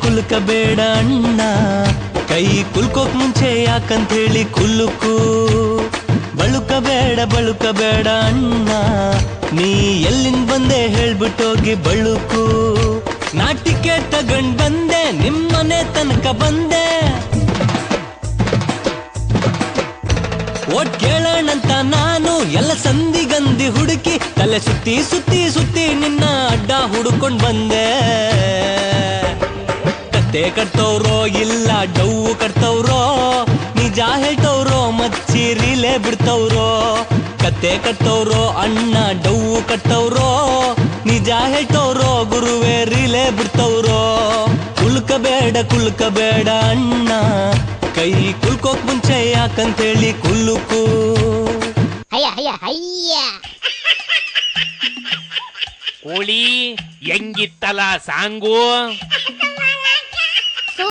ಕುಲುಕಬೇಡ ಅಣ್ಣ, ಕೈ ಕುಲ್ಕೋಕ್ ಮುಂಚೆ ಯಾಕಂತ ಹೇಳಿ ಕುಲುಕು. ಬಳುಕಬೇಡ ಅಣ್ಣ, ನೀ ಎಲ್ಲಿಂದ ಬಂದೆ ಹೇಳ್ಬಿಟ್ಟೋಗಿ ಬಳುಕು. ನಾ ಟಿಕೆಟ್ ತಗೊಂಡ್ ಬಂದೆ, ನಿಮ್ಮನೆ ತನಕ ಬಂದೆ, ಓಟ್ ಕೇಳೋಣಂತ ನಾನು ಎಲ್ಲ ಸಂದಿಗಂದಿ ಹುಡುಕಿ, ತಲೆ ಸುತ್ತಿ ಸುತ್ತಿ ಸುತ್ತಿ ನಿನ್ನ ಅಡ್ಡ ಹುಡುಕೊಂಡ್ ಬಂದೆ. ಕತ್ತೆ ಕಟ್ತವ್ರೋ ಇಲ್ಲ ಡವ್ವು ಕಟ್ತವ್ರೋ, ನಿಜ ಹೇಳ್ತವ್ರೋ ಮಚ್ಚಿ ರೀಲೆ ಬಿಡ್ತವ್ರೋ. ಕತ್ತೆ ಕಟ್ತವ್ರೋ ಅಣ್ಣ ಡವ್ವು ಕಟ್ತವ್ರೋ, ನಿಜ ಹೇಳ್ತವ್ರೋ ಗುರುವೇ ರೀಲೆ ಬಿಡ್ತವ್ರೋ. ಕುಲ್ಕಬೇಡ ಅಣ್ಣ, ಕೈ ಕುಲ್ಕೋಕ್ ಮುಂಚೆ ಯಾಕಂತೇಳಿ ಕುಲುಕು. ಕೋಳಿ ಹೆಂಗಿತ್ತಲ್ಲ ಸಾಂಗು.